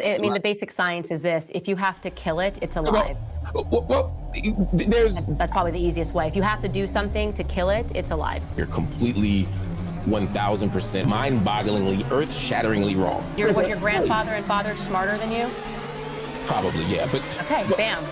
I mean, the basic science is this: if you have to kill it, it's alive. That's probably the easiest way. If you have to do something to kill it, it's alive. You're completely 1000% mind-bogglingly, earth-shatteringly wrong. Was your grandfather and father smarter than you? Probably, yeah. But okay, bam.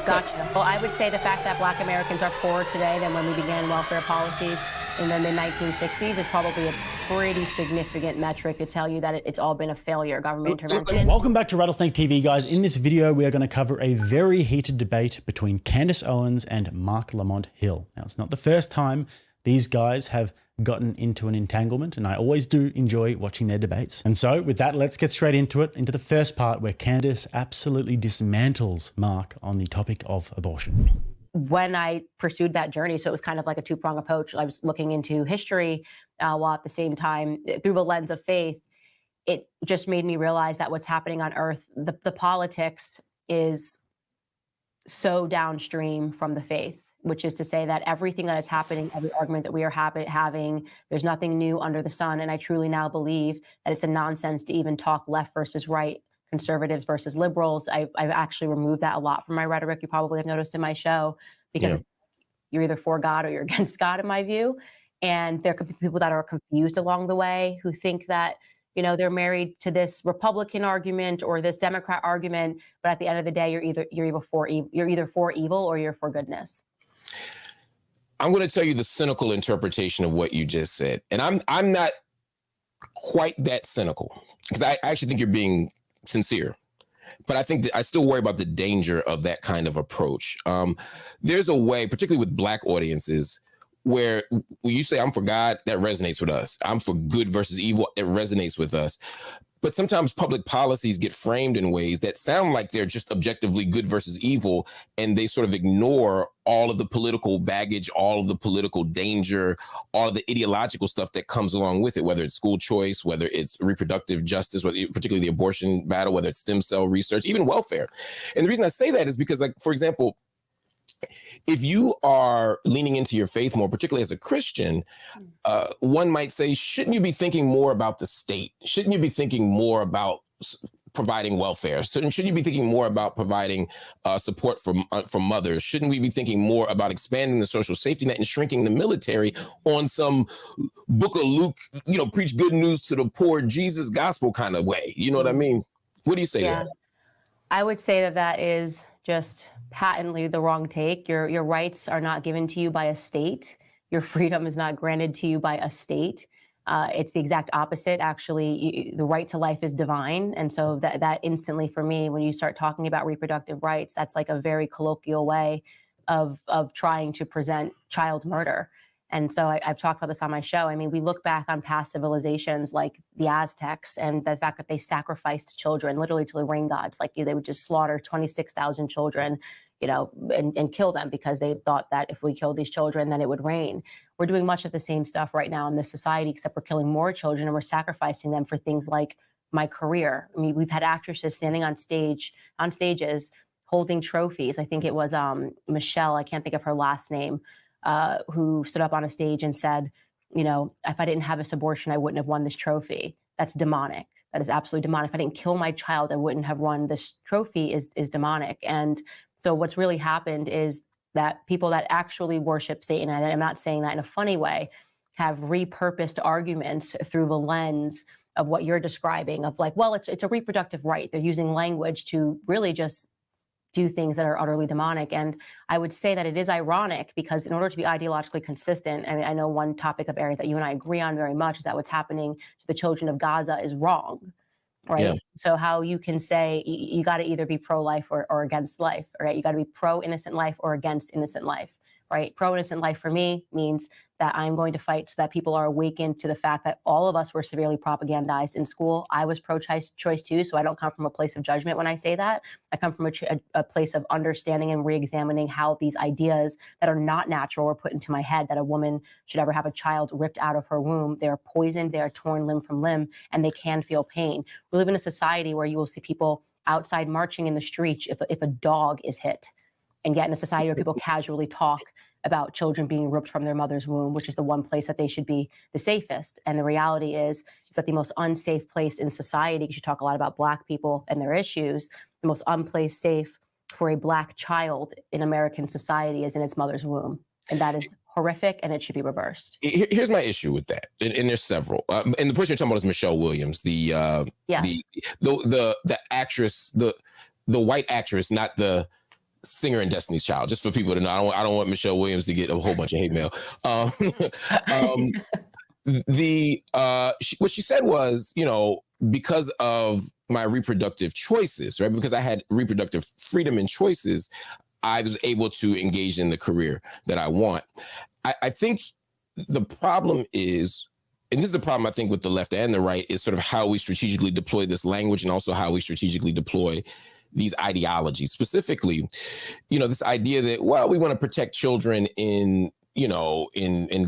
Gotcha. Well, I would say the fact that Black Americans are poorer today than when we began welfare policies in the mid-1960s is probably a pretty significant metric to tell you that it's all been a failure, government intervention. Welcome back to Rattlesnake TV, guys. In this video, we are going to cover a very heated debate between Candace Owens and Mark Lamont Hill. Now, it's not the first time these guys have gotten into an entanglement, and I always do enjoy watching their debates. And so with that, let's get straight into it, into the first part where Candace absolutely dismantles Mark on the topic of abortion. When I pursued that journey, so it was kind of like a two-pronged approach. I was looking into history while at the same time, through the lens of faith, it just made me realize that what's happening on earth, the politics is so downstream from the faith, which is to say that everything that is happening, every argument that we are having, there's nothing new under the sun. And I truly now believe that it's a nonsense to even talk left versus right, conservatives versus liberals. I've actually removed that a lot from my rhetoric. You probably have noticed in my show, because you're either for God or you're against God, in my view. And there could be people that are confused along the way who think that, you know, they're married to this Republican argument or this Democrat argument, but at the end of the day, you're either for evil or you're for goodness. I'm going to tell you the cynical interpretation of what you just said. And I'm not quite that cynical, because I actually think you're being sincere. But I think that I still worry about the danger of that kind of approach. There's a way, particularly with Black audiences, where when you say I'm for God, that resonates with us. I'm for good versus evil, it resonates with us. But sometimes public policies get framed in ways that sound like they're just objectively good versus evil, and they sort of ignore all of the political baggage, all of the political danger, all of the ideological stuff that comes along with it, whether it's school choice, whether it's reproductive justice, particularly the abortion battle, whether it's stem cell research, even welfare. And the reason I say that is because, like, for example, if you are leaning into your faith more, particularly as a Christian, one might say, shouldn't you be thinking more about the state? Shouldn't you be thinking more about providing welfare? Shouldn't you be thinking more about providing support for mothers? Shouldn't we be thinking more about expanding the social safety net and shrinking the military on some Book of Luke, preach good news to the poor, Jesus gospel kind of way? You know what I mean? What do you say to that? I would say that is just patently the wrong take. Your rights are not given to you by a state. Your freedom is not granted to you by a state. It's the exact opposite. Actually, the right to life is divine. And so that instantly, for me, when you start talking about reproductive rights, that's like a very colloquial way of trying to present child murder. And so I've talked about this on my show. I mean, we look back on past civilizations like the Aztecs and the fact that they sacrificed children literally to the rain gods. Like, they would just slaughter 26,000 children, and kill them because they thought that if we killed these children, then it would rain. We're doing much of the same stuff right now in this society, except we're killing more children and we're sacrificing them for things like my career. I mean, we've had actresses standing on stages holding trophies. I think it was Michelle, I can't think of her last name, who stood up on a stage and said, if I didn't have this abortion, I wouldn't have won this trophy. That's demonic. That is absolutely demonic. If I didn't kill my child, I wouldn't have won this trophy is demonic. And so what's really happened is that people that actually worship Satan, and I'm not saying that in a funny way, have repurposed arguments through the lens of what you're describing of like, well, it's a reproductive right. They're using language to really just do things that are utterly demonic. And I would say that it is ironic because in order to be ideologically consistent, I mean, I know one topic of area that you and I agree on very much is that what's happening to the children of Gaza is wrong, right? Yeah. So how you can say you got to either be pro-life or against life, right? You got to be pro-innocent life or against innocent life, right? Pro-innocent life for me means that I'm going to fight so that people are awakened to the fact that all of us were severely propagandized in school. I was pro-choice too, so I don't come from a place of judgment when I say that. I come from a place of understanding and re-examining how these ideas that are not natural were put into my head, that a woman should ever have a child ripped out of her womb. They are poisoned, they are torn limb from limb, and they can feel pain. We live in a society where you will see people outside marching in the streets if a dog is hit, and yet in a society where people casually talk about children being ripped from their mother's womb, which is the one place that they should be the safest. And the reality is that the most unsafe place in society, because you talk a lot about Black people and their issues, the most unplaced safe for a Black child in American society is in its mother's womb. And that is horrific, and it should be reversed. Here's my issue with that, and there's several. And the person you're talking about is Michelle Williams, the actress, the white actress, not the singer in Destiny's Child. Just for people to know, I don't want Michelle Williams to get a whole bunch of hate mail. What she said was, you know, because of my reproductive choices, right? Because I had reproductive freedom and choices, I was able to engage in the career that I want. I think the problem is, and this is the problem I think with the left and the right, is sort of how we strategically deploy this language and also how we strategically deploy these ideologies. Specifically, you know, this idea that, well, we want to protect children in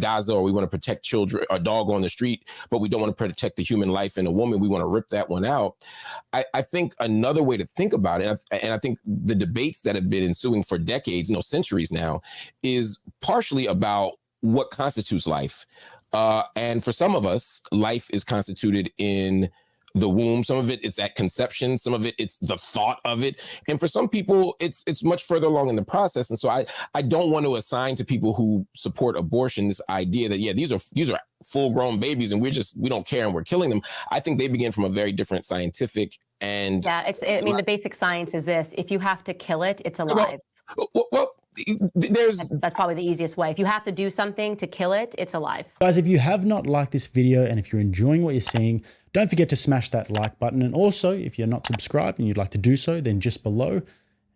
Gaza, or we want to protect children, a dog on the street, but we don't want to protect the human life in a woman. We want to rip that one out. I think another way to think about it, and I think the debates that have been ensuing for decades, centuries now, is partially about what constitutes life. And for some of us, life is constituted in the womb. Some of it is at conception. Some of it, it's the thought of it. And for some people, it's much further along in the process. And so I don't want to assign to people who support abortion this idea that, yeah, these are full grown babies and we don't care and we're killing them. I think they begin from a very different scientific and. Yeah, the basic science is this: if you have to kill it, it's alive. Well, that's probably the easiest way. If you have to do something to kill it, it's alive. Guys, if you have not liked this video and if you're enjoying what you're seeing, don't forget to smash that like button. And also, if you're not subscribed and you'd like to do so, then just below.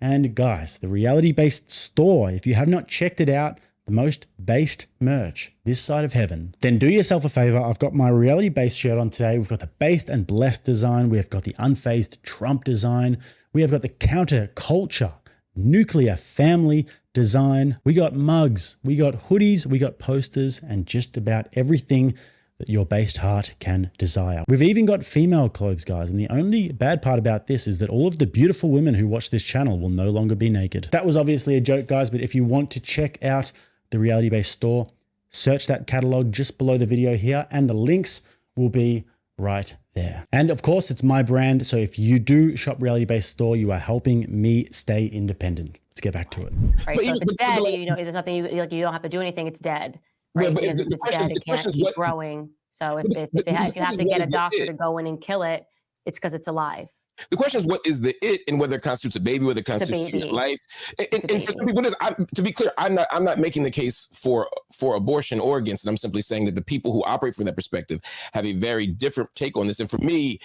And guys, the reality-based store, if you have not checked it out, the most based merch this side of heaven, then do yourself a favor. I've got my reality-based shirt on today. We've got the based and blessed design. We've got the unfazed Trump design. We have got the counter-culture nuclear family design. We got mugs, we got hoodies, we got posters, and just about everything that your based heart can desire. We've even got female clothes, guys, and the only bad part about this is that all of the beautiful women who watch this channel will no longer be naked. That was obviously a joke, guys, but if you want to check out the reality-based store, search that catalog just below the video here, and the links will be right there. And of course, it's my brand, so if you do shop reality-based store, you are helping me stay independent. Let's get back to it. Right, so if it's dead, there's nothing, you don't have to do anything, it's dead. Right, yeah, because if it's dead, it can't keep growing. So if you have to get a doctor to go in and kill it, it's because it's alive. The question is, what is the it, and whether it constitutes a baby, whether it constitutes human life. And for some people, to be clear, I'm not making the case for abortion or against it. I'm simply saying that the people who operate from that perspective have a very different take on this. And for me,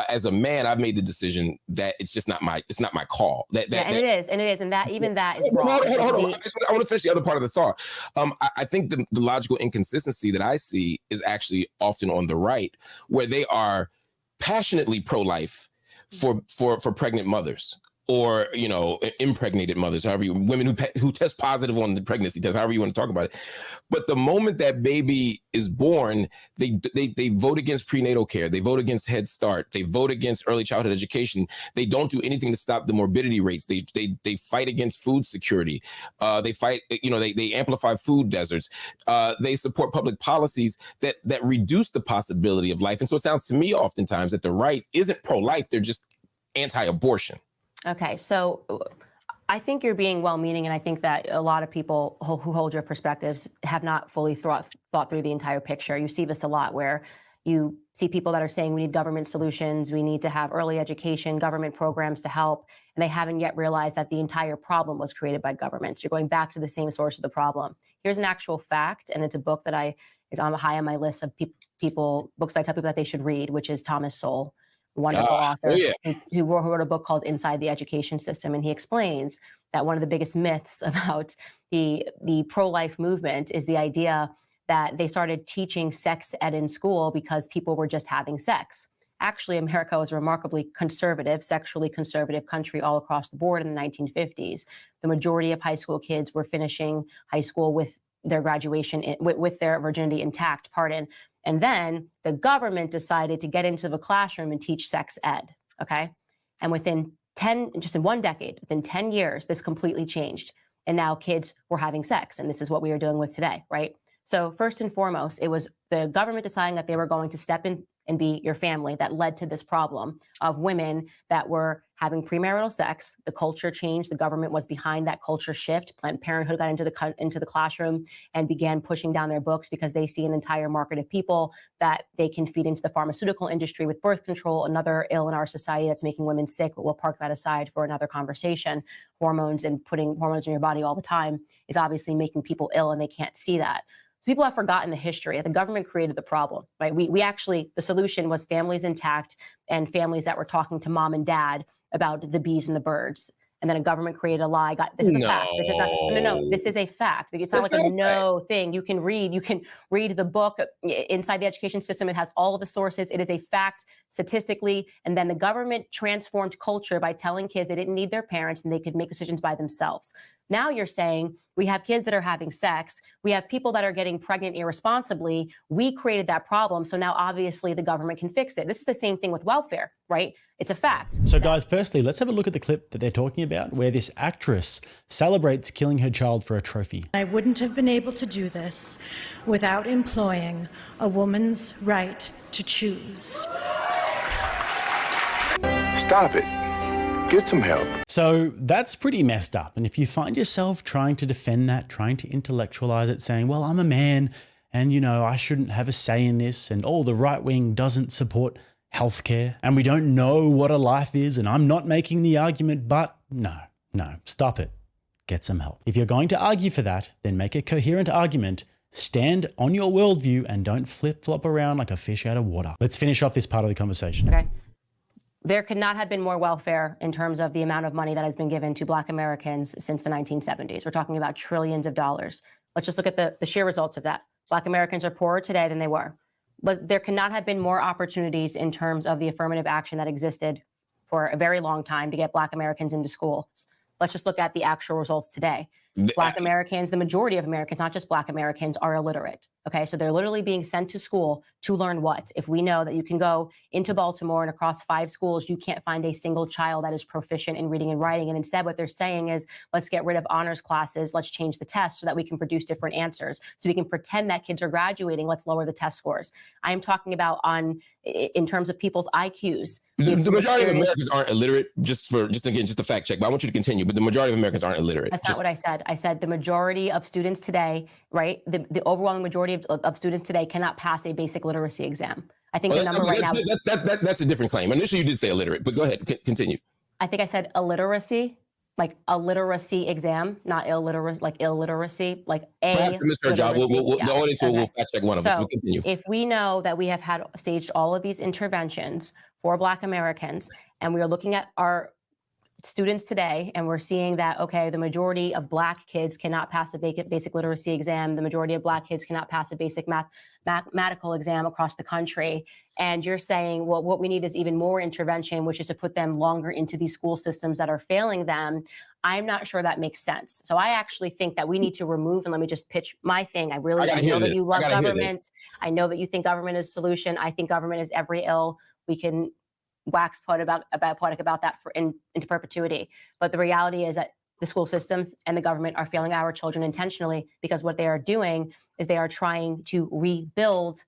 as a man, I've made the decision that it's just not my call. It is, and that is wrong. Hold on. I want to finish the other part of the thought. I think the logical inconsistency that I see is actually often on the right, where they are passionately pro-life for pregnant mothers, or impregnated mothers, women who test positive on the pregnancy test, however you want to talk about it. But the moment that baby is born, they vote against prenatal care, they vote against Head Start, they vote against early childhood education. They don't do anything to stop the morbidity rates. They fight against food security. They fight, they amplify food deserts. They support public policies that reduce the possibility of life. And so it sounds to me oftentimes that the right isn't pro-life, they're just anti-abortion. Okay, so I think you're being well-meaning, and I think that a lot of people who hold your perspectives have not fully thought through the entire picture. You see this a lot, where you see people that are saying we need government solutions, we need to have early education, government programs to help, and they haven't yet realized that the entire problem was created by governments. You're going back to the same source of the problem. Here's an actual fact, and it's a book that is on high on my list of books I tell people that they should read, which is Thomas Sowell, wonderful author who wrote a book called Inside the Education System. And he explains that one of the biggest myths about the pro-life movement is the idea that they started teaching sex ed in school because people were just having sex. Actually, America was a remarkably conservative, sexually conservative country all across the board in the 1950s. The majority of high school kids were finishing high school with their graduation, with their virginity intact, And then the government decided to get into the classroom and teach sex ed, okay? And just in one decade, within 10 years, this completely changed. and now kids were having sex. And this is what we are dealing with today, right? So first and foremost, it was the government deciding that they were going to step in and be your family that led to this problem of women that were having premarital sex. The culture changed. The government was behind that culture shift. Planned Parenthood got into the classroom and began pushing down their books because they see an entire market of people that they can feed into the pharmaceutical industry with birth control, another ill in our society that's making women sick, but we'll park that aside for another conversation. Hormones and putting hormones in your body all the time is obviously making people ill, and they can't see that. People have forgotten the history that the government created the problem, right? We actually, the solution was families intact and families that were talking to mom and dad about the bees and the birds. And then a government created a lie. This is a fact. This is not, no, this is a fact. It's not like a no thing. You can read the book inside the education system. It has all of the sources. It is a fact statistically. And then the government transformed culture by telling kids they didn't need their parents and they could make decisions by themselves. Now you're saying we have kids that are having sex. We have people that are getting pregnant irresponsibly. We created that problem. So now obviously the government can fix it. This is the same thing with welfare, right? It's a fact. So guys, firstly, let's have a look at the clip that they're talking about where this actress celebrates killing her child for a trophy. I wouldn't have been able to do this without employing a woman's right to choose. Stop it. Get some help. So that's pretty messed up. And if you find yourself trying to defend that, trying to intellectualize it, saying, well, I'm a man and, you know, I shouldn't have a say in this, and oh, the right wing doesn't support healthcare and we don't know what a life is, and I'm not making the argument, but no, stop it. Get some help. If you're going to argue for that, then make a coherent argument. Stand on your worldview and don't flip-flop around like a fish out of water. Let's finish off this part of the conversation. Okay. There could not have been more welfare in terms of the amount of money that has been given to Black Americans since the 1970s. We're talking about trillions of dollars. Let's just look at the sheer results of that. Black Americans are poorer today than they were. But there cannot have been more opportunities in terms of the affirmative action that existed for a very long time to get Black Americans into schools. Let's just look at the actual results today. Black Americans, the majority of Americans, not just Black Americans, are illiterate. Okay, so they're literally being sent to school to learn what? If we know that you can go into Baltimore and across 5 schools, you can't find a single child that is proficient in reading and writing. And instead, what they're saying is, let's get rid of honors classes. Let's change the test so that we can produce different answers. So we can pretend that kids are graduating. Let's lower the test scores. I'm talking about in terms of people's IQs. The majority of Americans aren't illiterate, just a fact check, but I want you to continue. But the majority of Americans aren't illiterate. That's not what I said. I said the majority of students today, right? The overwhelming majority of students today cannot pass a basic literacy exam. I think the number right now. That's a different claim. Initially, you did say illiterate, but go ahead, continue. I think I said illiteracy, like a literacy exam, not illiteracy, like illiteracy, like a. Perhaps we missed our job. The audience will fact check one of us. We'll continue. If we know that we have had staged all of these interventions for Black Americans, and we are looking at our students today, and we're seeing that, okay, the majority of Black kids cannot pass a basic literacy exam. The majority of Black kids cannot pass a basic mathematical exam across the country. And you're saying, well, what we need is even more intervention, which is to put them longer into these school systems that are failing them. I'm not sure that makes sense. So I actually think that we need to remove, and let me just pitch my thing. I know that you love government. I know that you think government is a solution. I think government is every ill. We can wax poetic about that into perpetuity. But the reality is that the school systems and the government are failing our children intentionally, because what they are doing is they are trying to rebuild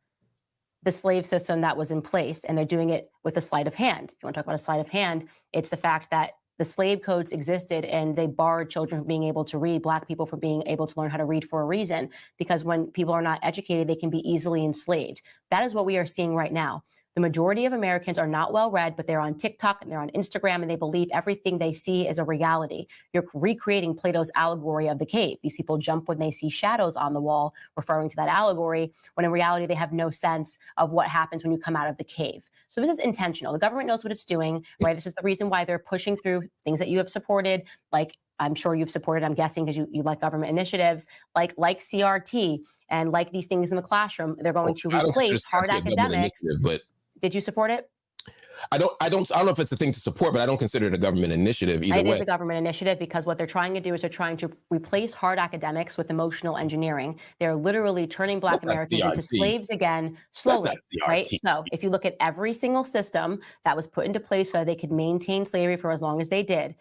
the slave system that was in place, and they're doing it with a sleight of hand. If you want to talk about a sleight of hand, it's the fact that the slave codes existed and they barred children from being able to read, Black people from being able to learn how to read for a reason, because when people are not educated, they can be easily enslaved. That is what we are seeing right now. The majority of Americans are not well read, but they're on TikTok and they're on Instagram, and they believe everything they see is a reality. You're recreating Plato's allegory of the cave. These people jump when they see shadows on the wall, referring to that allegory, when in reality, they have no sense of what happens when you come out of the cave. So this is intentional. The government knows what it's doing, right? This is the reason why they're pushing through things that you have supported, like I'm sure you've supported, I'm guessing, because you like government initiatives, like CRT and like these things in the classroom. They're going to replace hard academics. But did you support it? I don't know if it's a thing to support, but I don't consider it a government initiative either way. It is a government initiative, because what they're trying to do is they're trying to replace hard academics with emotional engineering. They're literally turning Black Americans into slaves again, slowly, right? So if you look at every single system that was put into place so that they could maintain slavery for as long as they did,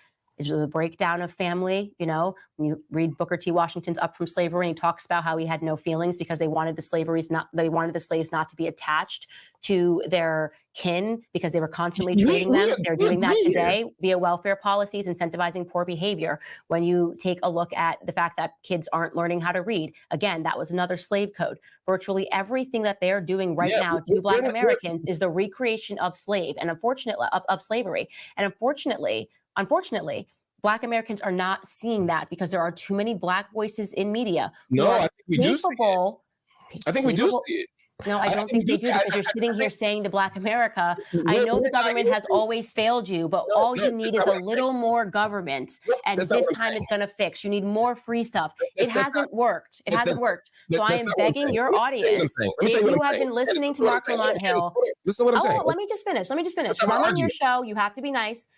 is the breakdown of family. You know, when you read Booker T. Washington's Up from Slavery, and he talks about how he had no feelings because they wanted the slaves not to be attached to their kin because they were constantly treating them. They're doing that today via welfare policies, incentivizing poor behavior. When you take a look at the fact that kids aren't learning how to read, again, that was another slave code. Virtually everything that they're doing right now to Black Americans is the recreation of slave and unfortunately of slavery. And unfortunately, Black Americans are not seeing that because there are too many Black voices in media. No, I think we do see it. I think we do see it. No, I don't think they do, because you're sitting here saying to Black America, I know the government has always failed you, but all you need is a little more government, and this time it's going to fix. You need more free stuff. It hasn't worked. It hasn't worked. So I am begging your audience, if you have been listening to Mark Lamont Hill, let me just finish. I'm on your show. You have to be nice.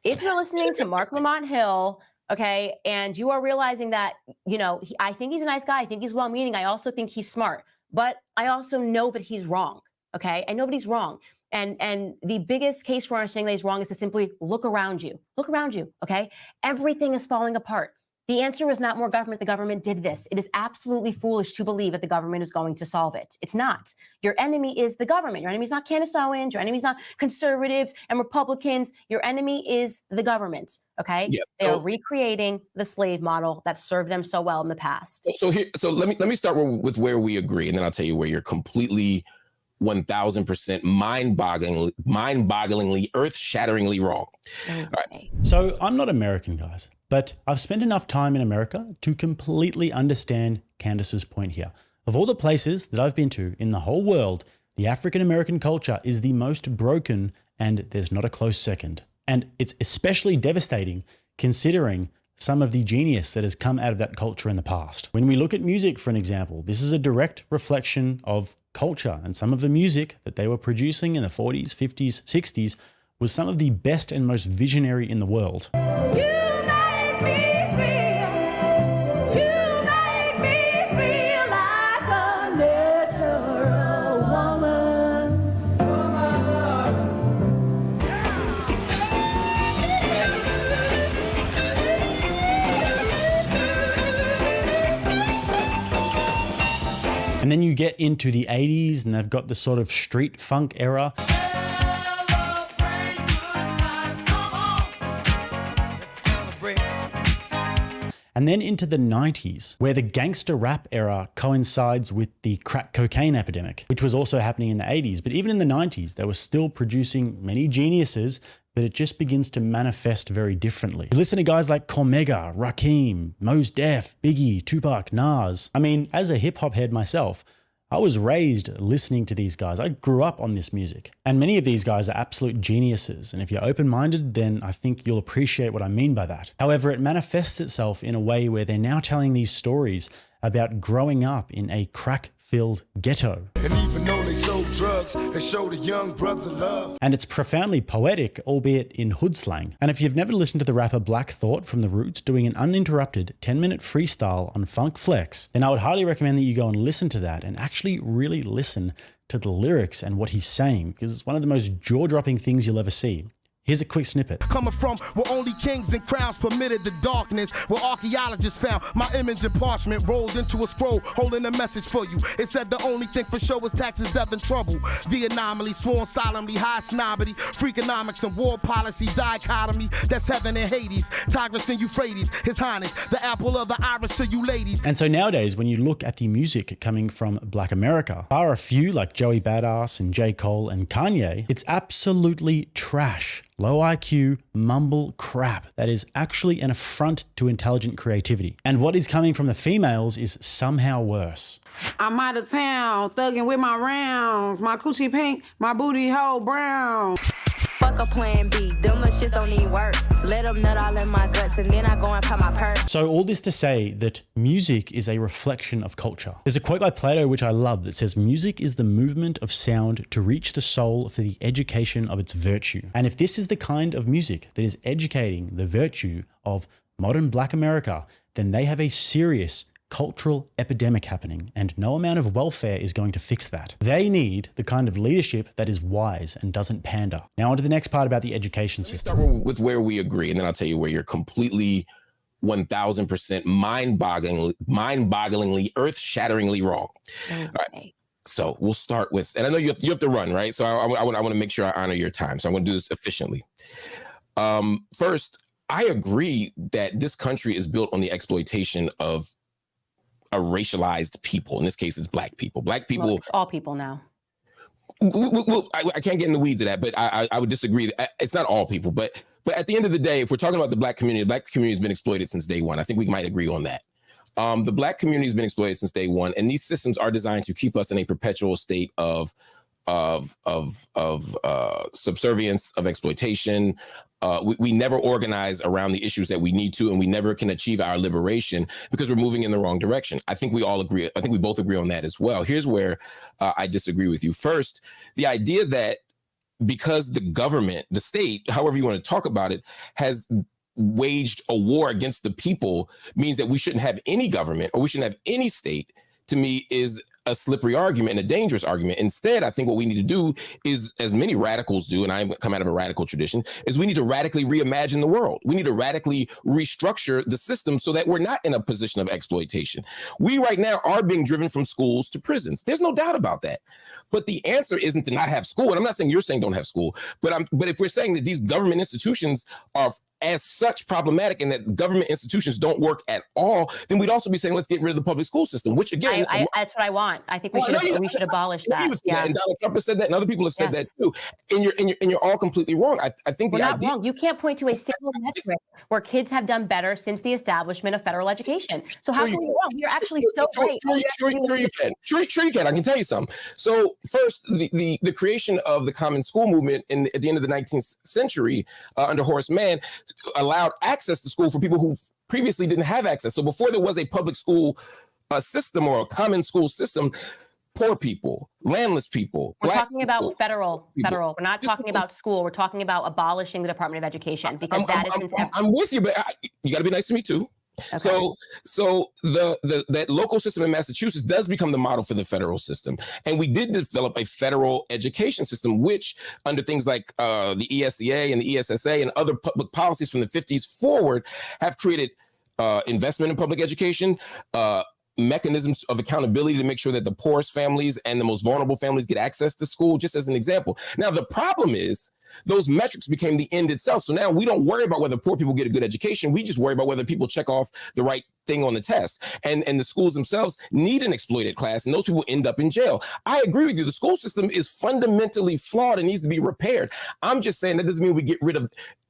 If you're listening to Mark Lamont Hill, okay, and you are realizing that, you know, I think he's a nice guy. I think he's well-meaning. I also think he's smart. But I also know that he's wrong, okay? I know that he's wrong. And the biggest case for understanding that he's wrong is to simply look around you. Look around you, okay? Everything is falling apart. The answer is not more government. The government did this. It is absolutely foolish to believe that the government is going to solve it. It's not. Your enemy is the government. Your enemy is not Candace Owens. Your enemy is not conservatives and Republicans. Your enemy is the government, okay? Yeah, they are recreating the slave model that served them so well in the past. So let me start with where we agree, and then I'll tell you where you're completely 1000% mind-bogglingly, earth-shatteringly wrong. Okay. All right. So I'm not American, guys, but I've spent enough time in America to completely understand Candace's point here. Of all the places that I've been to in the whole world, the African-American culture is the most broken, and there's not a close second. And it's especially devastating considering some of the genius that has come out of that culture in the past. When we look at music, for an example, this is a direct reflection of culture, and some of the music that they were producing in the 40s, 50s, 60s was some of the best and most visionary in the world. And then you get into the 80s and they've got the sort of street funk era. And then into the 90s, where the gangster rap era coincides with the crack cocaine epidemic, which was also happening in the 80s. But even in the 90s, they were still producing many geniuses, but it just begins to manifest very differently. You listen to guys like Cormega, Rakim, Mos Def, Biggie, Tupac, Nas. I mean, as a hip hop head myself, I was raised listening to these guys. I grew up on this music. And many of these guys are absolute geniuses. And if you're open-minded, then I think you'll appreciate what I mean by that. However, it manifests itself in a way where they're now telling these stories about growing up in a crack-filled ghetto. And even though they sold drugs, they showed a young brother love. And it's profoundly poetic, albeit in hood slang. And if you've never listened to the rapper Black Thought from The Roots doing an uninterrupted 10-minute freestyle on Funk Flex, then I would highly recommend that you go and listen to that and actually really listen to the lyrics and what he's saying, because it's one of the most jaw-dropping things you'll ever see. Here's a quick snippet. Coming from where only kings and crowns permitted the darkness, where archaeologists found my image in parchment rolled into a scroll holding a message for you. It said the only thing for sure is taxes, death, and trouble. The anomaly, sworn solemnly, high snobbery, freakonomics and war policy dichotomy. That's heaven and Hades, Tigris and Euphrates, His Highness, the apple of the iris to you ladies. And so nowadays, when you look at the music coming from Black America, bar a few like Joey Badass and J. Cole and Kanye, it's absolutely trash. Low IQ, mumble crap that is actually an affront to intelligent creativity. And what is coming from the females is somehow worse. I'm out of town, thugging with my rounds, my coochie pink, my booty hole brown. Fuck a plan B, them little shits don't even work. Let them nut all in my guts and then I go and pop my purse. So all this to say that music is a reflection of culture. There's a quote by Plato which I love that says, music is the movement of sound to reach the soul for the education of its virtue. And if this is the kind of music that is educating the virtue of modern Black America, then they have a serious cultural epidemic happening, and no amount of welfare is going to fix that. They need the kind of leadership that is wise and doesn't pander. Now on to the next part about the education system. Start with where we agree, and then I'll tell you where you're completely 1000% mind-bogglingly, earth-shatteringly wrong. Okay. All right. So we'll start with, and I know you have to run, right? So I want to make sure I honor your time. So I'm going to do this efficiently. First, I agree that this country is built on the exploitation of a racialized people. In this case, it's Black people. Black people. Well, it's all people now. I can't get in the weeds of that, but I would disagree. It's not all people, but at the end of the day, if we're talking about the Black community has been exploited since day one. I think we might agree on that. The Black community has been exploited since day one, and these systems are designed to keep us in a perpetual state of subservience, of exploitation. We never organize around the issues that we need to, and we never can achieve our liberation because we're moving in the wrong direction. I think we all agree. I think we both agree on that as well. Here's where I disagree with you. First, the idea that because the government, the state, however you want to talk about it, has waged a war against the people means that we shouldn't have any government or we shouldn't have any state, to me, is a slippery argument and a dangerous argument. Instead, I think what we need to do is, as many radicals do, and I come out of a radical tradition, is we need to radically reimagine the world. We need to radically restructure the system so that we're not in a position of exploitation. We right now are being driven from schools to prisons. There's no doubt about that. But the answer isn't to not have school. And I'm not saying you're saying don't have school, but if we're saying that these government institutions are as such problematic and that government institutions don't work at all, then we'd also be saying, let's get rid of the public school system, which again, that's what I want. I think we should abolish that. Yeah. And Donald Trump has said that, and other people have said that too. And you're all completely wrong. I think we're not wrong. You can't point to a single metric where kids have done better since the establishment of federal education. So how can we be wrong? You're actually so right. Sure you can. Sure you can. I can tell you something. So first, the creation of the common school movement at the end of the 19th century under Horace Mann allowed access to school for people who previously didn't have access. So before there was a public school system or a common school system, poor people, landless people. We're talking about federal. We're not talking about school. We're talking about abolishing the Department of Education because I'm with you, but you got to be nice to me too. Okay. So that local system in Massachusetts does become the model for the federal system, and we did develop a federal education system, which under things like the ESEA and the ESSA and other public policies from the 50s forward have created investment in public education, mechanisms of accountability to make sure that the poorest families and the most vulnerable families get access to school, just as an example. Now, the problem is those metrics became the end itself. So now we don't worry about whether poor people get a good education. We just worry about whether people check off the right thing on the test. And the schools themselves need an exploited class, and those people end up in jail. I agree with you. The school system is fundamentally flawed and needs to be repaired. I'm just saying that doesn't mean we get rid of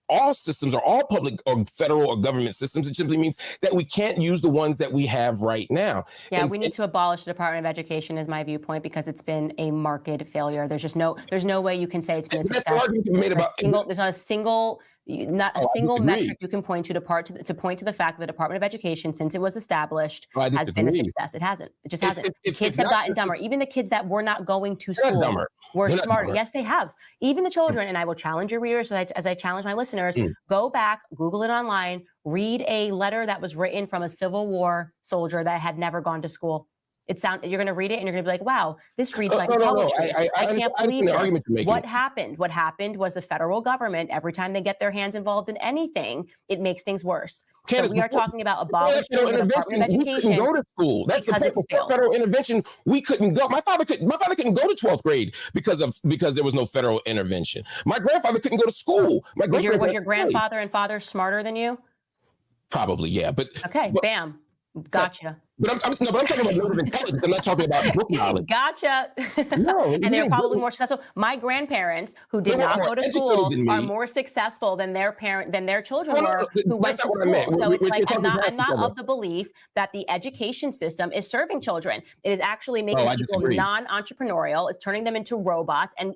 all systems or all public or federal or government systems. It simply means that we can't use the ones that we have right now. Yeah, we need to abolish the Department of Education is my viewpoint because it's been a marked failure. There's no way you can say it's been a success. There's not a single metric you can point to point to the fact that the Department of Education, since it was established, has been a success. It hasn't. It just hasn't. Kids have gotten dumber. Even the kids that were not going to school were smarter. Yes, they have. Even the children, and I will challenge your readers as I challenge my listeners, go back, Google it online, read a letter that was written from a Civil War soldier that had never gone to school. You're going to read it and you're going to be like, wow, this reads like poetry. I can't believe this. What happened? What happened was the federal government, every time they get their hands involved in anything, it makes things worse. Candace, so we are talking about abolishing the Department of Education. We couldn't go to school. That's the federal intervention. We couldn't go. My father couldn't go to 12th grade because there was no federal intervention. My grandfather couldn't go to school. Was your grandfather and father smarter than you? Probably, yeah. But bam. Gotcha. But I'm talking about level of intelligence. I'm not talking about book knowledge. Gotcha. No, and they're probably more successful. My grandparents, who did not go to school, are more successful than their children were who went to school. So it's like I'm not of the belief that the education system is serving children. It is actually making people non-entrepreneurial. It's turning them into robots and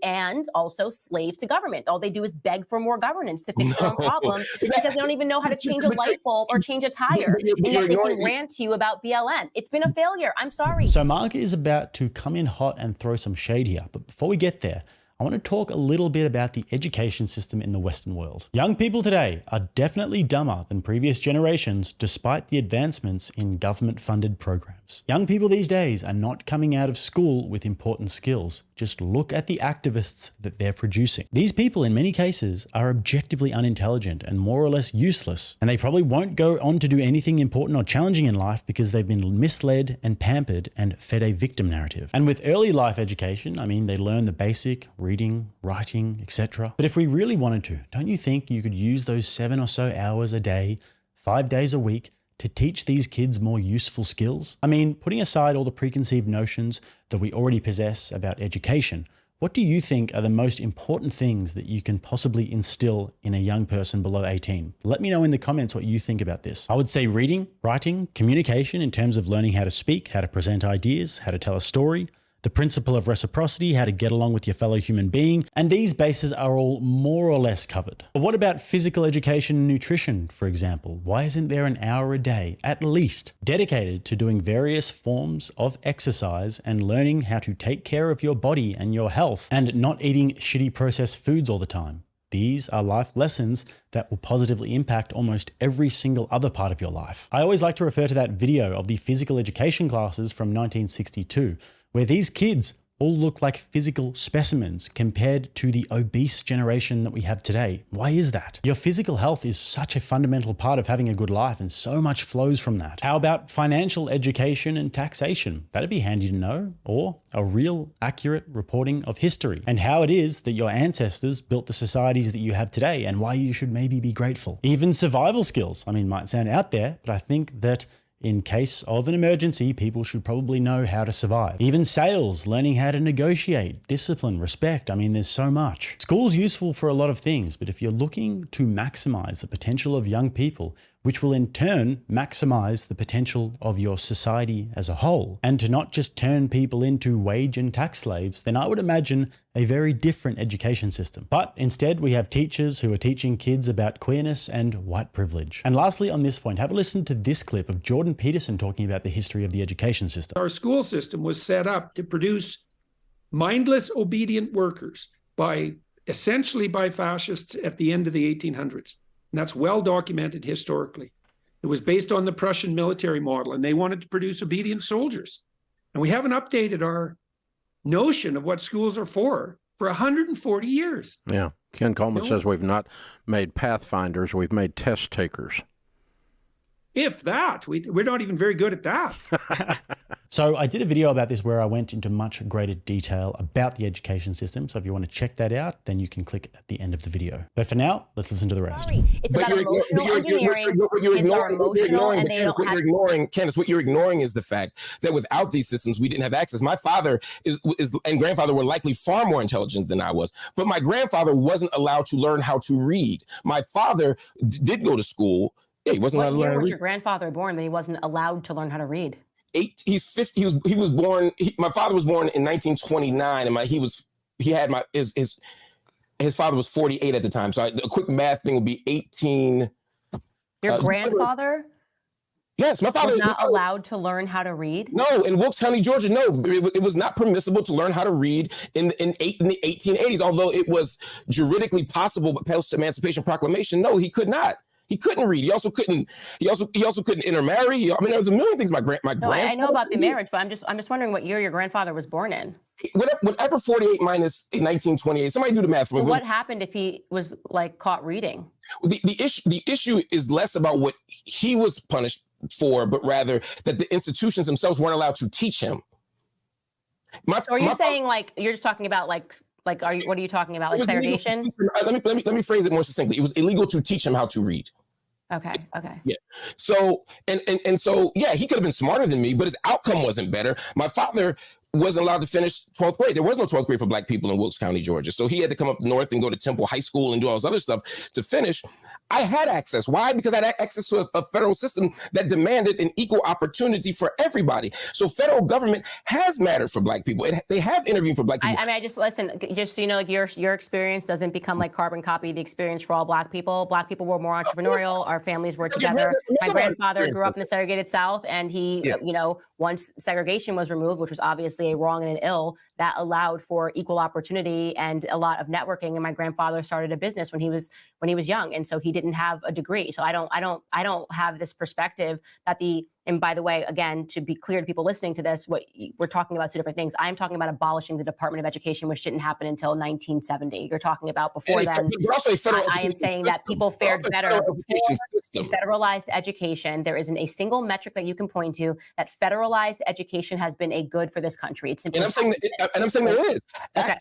also slaves to government. All they do is beg for more governance to fix their own problems because they don't even know how to change a light bulb or change a tire. And yet they can rant to you about BLM. It's been a failure. I'm sorry. So Mark is about to come in hot and throw some shade here. But before we get there, I want to talk a little bit about the education system in the Western world. Young people today are definitely dumber than previous generations despite the advancements in government-funded programs. Young people these days are not coming out of school with important skills. Just look at the activists that they're producing. These people, in many cases, are objectively unintelligent and more or less useless, and they probably won't go on to do anything important or challenging in life because they've been misled and pampered and fed a victim narrative. And with early life education, I mean, they learn the basic reading, writing, etc. But if we really wanted to, don't you think you could use those 7 or so hours a day, 5 days a week, to teach these kids more useful skills? I mean, putting aside all the preconceived notions that we already possess about education, what do you think are the most important things that you can possibly instill in a young person below 18? Let me know in the comments what you think about this. I would say reading, writing, communication in terms of learning how to speak, how to present ideas, how to tell a story, the principle of reciprocity, how to get along with your fellow human being, and these bases are all more or less covered. But what about physical education and nutrition, for example? Why isn't there an hour a day, at least, dedicated to doing various forms of exercise and learning how to take care of your body and your health and not eating shitty processed foods all the time? These are life lessons that will positively impact almost every single other part of your life. I always like to refer to that video of the physical education classes from 1962, where these kids all look like physical specimens compared to the obese generation that we have today. Why is that? Your physical health is such a fundamental part of having a good life, and so much flows from that. How about financial education and taxation? That'd be handy to know. Or a real, accurate reporting of history and how it is that your ancestors built the societies that you have today and why you should maybe be grateful. Even survival skills. I mean, might sound out there, but I think that in case of an emergency, people should probably know how to survive. Even sales, learning how to negotiate, discipline, respect. I mean, there's so much. School's useful for a lot of things, but if you're looking to maximize the potential of young people, which will in turn maximize the potential of your society as a whole, and to not just turn people into wage and tax slaves, then I would imagine a very different education system. But instead, we have teachers who are teaching kids about queerness and white privilege. And lastly, on this point, have a listen to this clip of Jordan Peterson talking about the history of the education system. Our school system was set up to produce mindless, obedient workers essentially by fascists at the end of the 1800s. And that's well documented historically. It was based on the Prussian military model, and they wanted to produce obedient soldiers. And we haven't updated our notion of what schools are for 140 years. Yeah. Ken Coleman says we've not made pathfinders, we've made test takers. If that, we're not even very good at that. So I did a video about this where I went into much greater detail about the education system. So if you want to check that out, then you can click at the end of the video. But for now, let's listen to the rest. It's about emotional engineering. Kids are emotional and they don't have... Candace, what you're ignoring is the fact that without these systems, we didn't have access. My father and grandfather were likely far more intelligent than I was, but my grandfather wasn't allowed to learn how to read. My father did go to school. Yeah, he wasn't allowed to learn how to read. What year was your grandfather born that he wasn't allowed to learn how to read? He's 50. He was born. My father was born in 1929, and his father was 48 at the time. So a quick math thing would be 18. Your grandfather? Yes, my father was not allowed to learn how to read. No, in Wilkes County, Georgia, no, it was not permissible to learn how to read in the 1880s. Although it was juridically possible, but post-Emancipation Proclamation, no, he could not. He couldn't read. He also couldn't intermarry. I mean, there was a million things my grandfather. I know about the marriage, but I'm just wondering what year your grandfather was born in. Whatever 48 minus 1928. Somebody do the math for me. Well, what happened if he was like caught reading? The issue is less about what he was punished for, but rather that the institutions themselves weren't allowed to teach him. So are you saying like you're just talking about what are you talking about? Like segregation? Let me phrase it more succinctly. It was illegal to teach him how to read. Okay. Yeah. So so yeah, he could have been smarter than me, but his outcome wasn't better. My father wasn't allowed to finish 12th grade. There was no 12th grade for Black people in Wilkes County, Georgia. So he had to come up north and go to Temple High School and do all this other stuff to finish. I had access. Why? Because I had access to a federal system that demanded an equal opportunity for everybody. So federal government has mattered for Black people. They have intervened for Black people. I mean, I just listen, just so you know, like your experience doesn't become like carbon copy the experience for all Black people. Black people were more entrepreneurial. Our families were together. My grandfather grew up in the segregated South, and he, you know, once segregation was removed, which was obviously a wrong and an ill, that allowed for equal opportunity and a lot of networking. And my grandfather started a business when he was young, and so he didn't have a degree. So I don't have this perspective that and by the way, again, to be clear to people listening to this, what we're talking about two different things. I'm talking about abolishing the Department of Education, which didn't happen until 1970. You're talking about before then. I am saying that people fared better before federalized education. There isn't a single metric that you can point to that federalized education has been a good for this country. It's simply and I'm saying there is. Okay.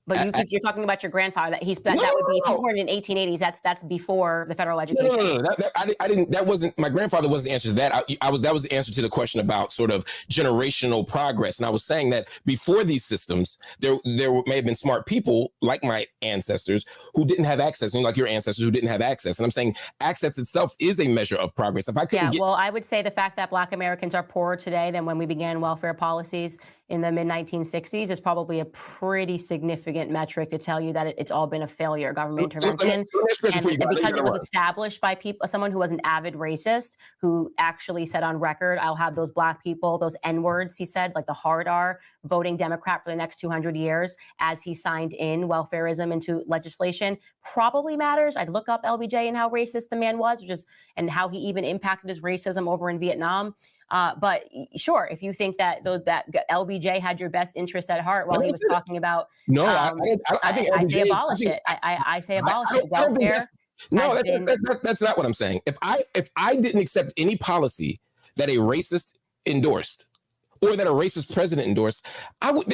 But you're talking about your grandfather. That would be if he's born in 1880s. That's before the federal education. No. I didn't. That wasn't my grandfather. Wasn't the answer to that. That was the answer to the question about sort of generational progress. And I was saying that before these systems, there may have been smart people like my ancestors who didn't have access, and like your ancestors who didn't have access. And I'm saying access itself is a measure of progress. If I couldn't well, I would say the fact that Black Americans are poorer today than when we began welfare policies in the mid-1960s is probably a pretty significant metric to tell you that it's all been a failure, government intervention. And because it was established by someone who was an avid racist, who actually said on record, I'll have those Black people, those N-words, he said, like the hard R, voting Democrat for the next 200 years, as he signed in welfareism into legislation, probably matters. I'd look up LBJ and how racist the man was, and how he even impacted his racism over in Vietnam. But sure, if you think that LBJ had your best interest at heart while he was talking about, I say abolish it. I say abolish it. Welfare. No, that's not what I'm saying. If I didn't accept any policy that a racist endorsed, or that a racist president endorsed,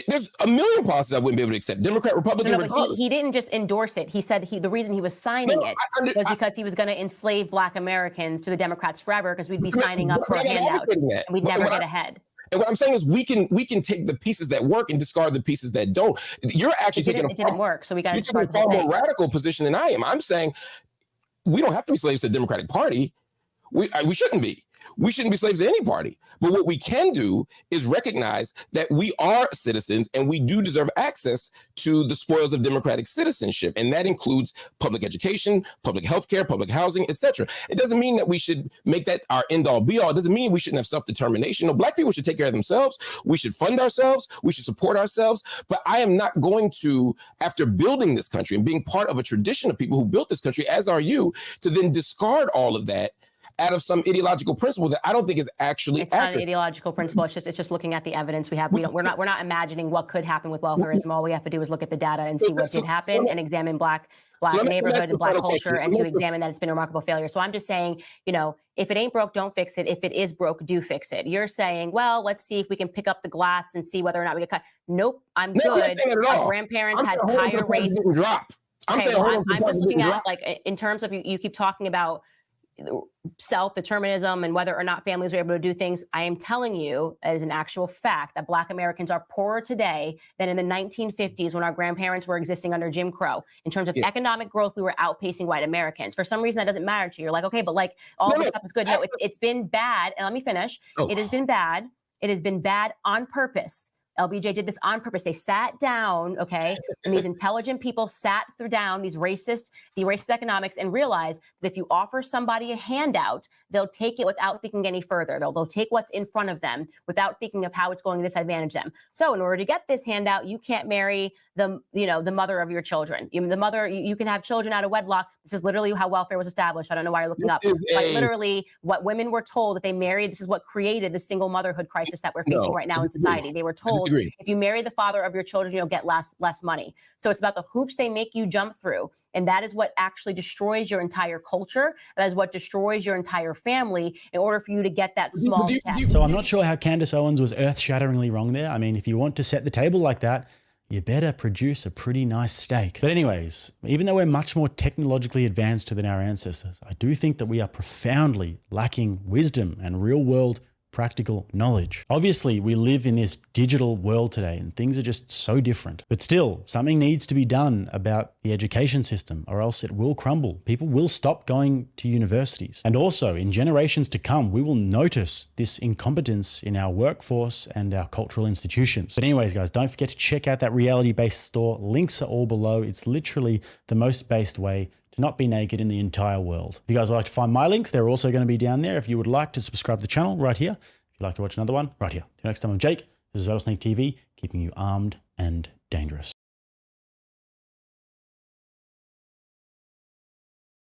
there's a million policies I wouldn't be able to accept. Democrat, Republican, but he didn't just endorse it. He said the reason he was signing it was because he was going to enslave Black Americans to the Democrats forever, because we'd be signing up for handouts and we'd never get ahead. And what I'm saying is we can take the pieces that work and discard the pieces that don't. You're actually it didn't work, so we got to discard the whole thing. You're taking a far more radical position than I am. I'm saying we don't have to be slaves to the Democratic Party. We shouldn't be. We shouldn't be slaves to any party. But what we can do is recognize that we are citizens and we do deserve access to the spoils of democratic citizenship. And that includes public education, public health care, public housing, etc. It doesn't mean that we should make that our end all be all. It doesn't mean we shouldn't have self-determination. No, Black people should take care of themselves. We should fund ourselves. We should support ourselves. But I am not going to, after building this country and being part of a tradition of people who built this country, as are you, to then discard all of that out of some ideological principle that I don't think is actually accurate. Not an ideological principle. It's just looking at the evidence we have. We're not imagining what could happen with welfareism. All we have to do is look at the data and see what did happen and examine Black neighborhood and Black culture, and to examine that it's been a remarkable failure. So I'm just saying, if it ain't broke, don't fix it. If it is broke, do fix it. You're saying, well, let's see if we can pick up the glass and see whether or not we get cut. Nope, I'm good. Our grandparents had higher rates. I'm just looking at, like, in terms of you keep talking about self-determinism and whether or not families are able to do things. I am telling you, as an actual fact, that Black Americans are poorer today than in the 1950s when our grandparents were existing under Jim Crow. In terms of economic growth, we were outpacing white Americans. For some reason, that doesn't matter to you. You're like, okay, but like all this stuff is good. No, it's been bad. And let me finish. It has been bad. It has been bad on purpose. LBJ did this on purpose. They sat down, okay, and these intelligent people sat down the racist economics, and realized that if you offer somebody a handout, they'll take it without thinking any further. They'll take what's in front of them without thinking of how it's going to disadvantage them. So in order to get this handout, you can't marry the mother of your children. You can have children out of wedlock. This is literally how welfare was established. I don't know why you're looking up. Like literally what women were told that they married. This is what created the single motherhood crisis that we're facing right now in society. They were told, if you marry the father of your children, you'll get less money. So it's about the hoops they make you jump through. And that is what actually destroys your entire culture. That is what destroys your entire family in order for you to get that small check. So I'm not sure how Candace Owens was earth-shatteringly wrong there. I mean, if you want to set the table like that, you better produce a pretty nice steak. But anyways, even though we're much more technologically advanced than our ancestors, I do think that we are profoundly lacking wisdom and real-world practical knowledge. Obviously, we live in this digital world today and things are just so different. But still, something needs to be done about the education system or else it will crumble. People will stop going to universities. And also, in generations to come, we will notice this incompetence in our workforce and our cultural institutions. But anyways, guys, don't forget to check out that reality-based store. Links are all below. It's literally the most based way to not be naked in the entire world. If you guys would like to find my links, they're also going to be down there. If you would like to subscribe to the channel, right here. If you'd like to watch another one, right here. Till next time, I'm Jake. This is RattlesnakeTV, keeping you armed and dangerous.